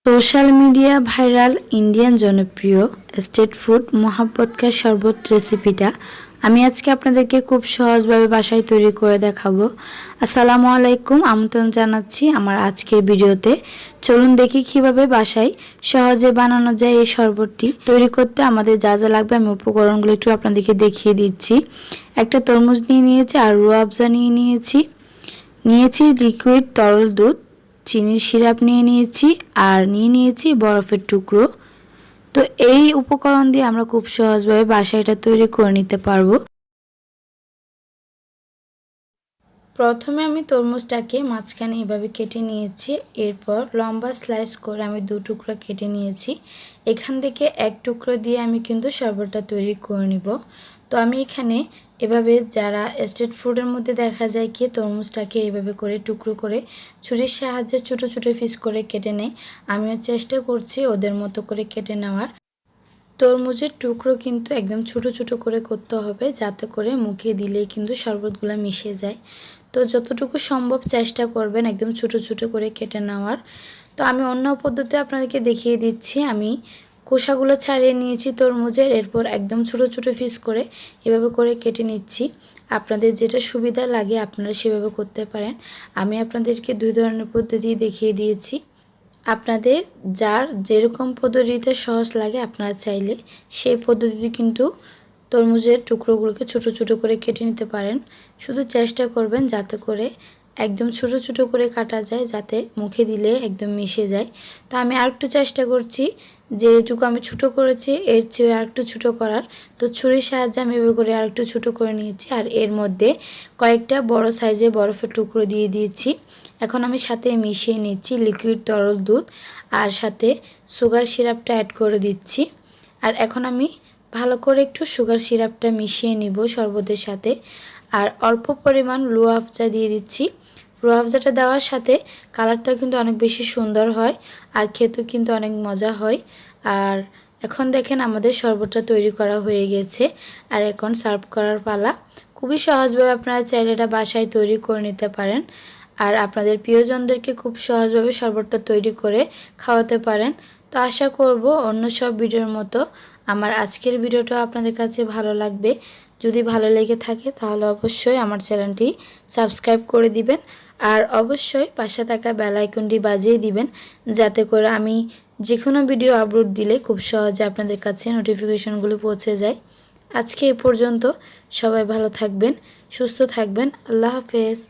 Social media viral Indian জনপ্রিয় street food মোহাব্বত শরবত রেসিপিটা আমি আজকে আপনাদেরকে খুব সহজভাবে বাসায় তৈরি করে দেখাবো। আসসালামু আলাইকুম, আমন্ত্রণ জানাচ্ছি আমার আজকের ভিডিওতে। চলুন দেখি কিভাবে বাসায় সহজে বানানো যায় এই শরবতটি। তৈরি করতে আমাদের যা যা লাগবে আমি উপকরণগুলো একটু আপনাদেরকে দেখিয়ে দিচ্ছি। একটা তরমুজ নিয়ে নিয়েছি আর রুহ আফজা নিয়েছি লিকুইড তরল দুধ, চিনির সিরাপ নিয়ে নিয়েছি আর নিয়ে নিয়েছি বরফের টুকরো। তো এই উপকরণ দিয়ে আমরা খুব সহজভাবে বাসায় এটা তৈরি করে নিতে পারবো। প্রথমে আমি তরমুজটাকে মাঝখানে এভাবে কেটে নিয়েছি, এরপর লম্বা স্লাইস করে আমি 2 টুকরো কেটে নিয়েছি। এখান থেকে 1 টুকরো দিয়ে আমি কিন্তু শরবতটা তৈরি করে নিব। তো আমি এখানে এভাবে যারা স্ট্রিট ফুডের মধ্যে দেখা যায় কি তরমুজটাকে এভাবে করে টুকরো করে ছুরির সাহায্যে ছোটো ছোটো পিস করে কেটে নেয়, আমিও চেষ্টা করছি ওদের মতো করে কেটে নেওয়ার। তরমুজের টুকরো কিন্তু একদম ছোটো ছোটো করে করতে হবে, যাতে করে মুখে দিলেই কিন্তু শরবতগুলো মিশে যায়। তো যতটুকু সম্ভব চেষ্টা করবেন একদম ছোটো ছোটো করে কেটে নেওয়ার। তো আমি অন্য পদ্ধতি আপনাদেরকে দেখিয়ে দিচ্ছি। আমি খোসাগুলো ছাড়িয়ে নিয়েছি তরমুজের, এরপর একদম ছোটো ছোটো পিস করে এভাবে করে কেটে নিচ্ছি। আপনাদের যেটা সুবিধা লাগে আপনারা সেভাবে করতে পারেন। আমি আপনাদেরকে 2 ধরনের পদ্ধতি দেখিয়ে দিয়েছি। আপনাদের যার যেরকম পদ্ধতিতে সহজ লাগে আপনারা চাইলে সেই পদ্ধতিতে কিন্তু তরমুজের টুকরোগুলোকে ছোটো ছোটো করে কেটে নিতে পারেন। শুধু চেষ্টা করবেন যাতে করে একদম ছোটো ছোটো করে কাটা যায়, যাতে মুখে দিলে একদম মিশে যায়। তো আমি আরেকটু চেষ্টা করছি, যেটুকু আমি ছোটো করেছি এর চেয়ে আরেকটু ছোটো করার। তো ছুরির সাহায্যে আমি এভাবে করে আরেকটু ছোটো করে নিয়েছি আর এর মধ্যে কয়েকটা বড় সাইজে বরফের টুকরো দিয়ে দিয়েছি। এখন আমি সাথে মিশিয়ে নিচ্ছি লিকুইড তরল দুধ আর সাথে সুগার সিরাপটা অ্যাড করে দিচ্ছি। আর এখন আমি ভালো করে একটু সুগার সিরাপটা মিশিয়ে নিব শরবতের সাথে। আর অল্প পরিমাণ রুহ আফজা দিয়ে দিচ্ছি। রুহ আফজাটা দেওয়ার সাথে কালারটা কিন্তু অনেক বেশি সুন্দর হয় আর খেতেও কিন্তু অনেক মজা হয়। আর এখন দেখেন আমাদের শরবতটা তৈরি করা হয়ে গেছে আর এখন সার্ভ করার পালা। খুবই সহজভাবে আপনারা চাইলে এটা বাসায় তৈরি করে নিতে পারেন আর আপনাদের প্রিয়জনদেরকে খুব সহজভাবে শরবতটা তৈরি করে খাওয়াতে পারেন। তো আশা করব অন্য সব ভিডিওর মতো আমার আজকের ভিডিওটা আপনাদের কাছে ভালো লাগবে। যদি ভালো লেগে থাকে তাহলে অবশ্যই আমার চ্যানেলটি সাবস্ক্রাইব করে দিবেন আর অবশ্যই পাশে থাকা বেল আইকনটি বাজিয়ে দিবেন, যাতে করে আমি যে কোনো ভিডিও আপলোড দিলে খুব সহজে আপনাদের কাছে নোটিফিকেশনগুলো পৌঁছে যায়। আজকে এ পর্যন্ত, সবাই ভালো থাকবেন, সুস্থ থাকবেন। আল্লাহ হাফেজ।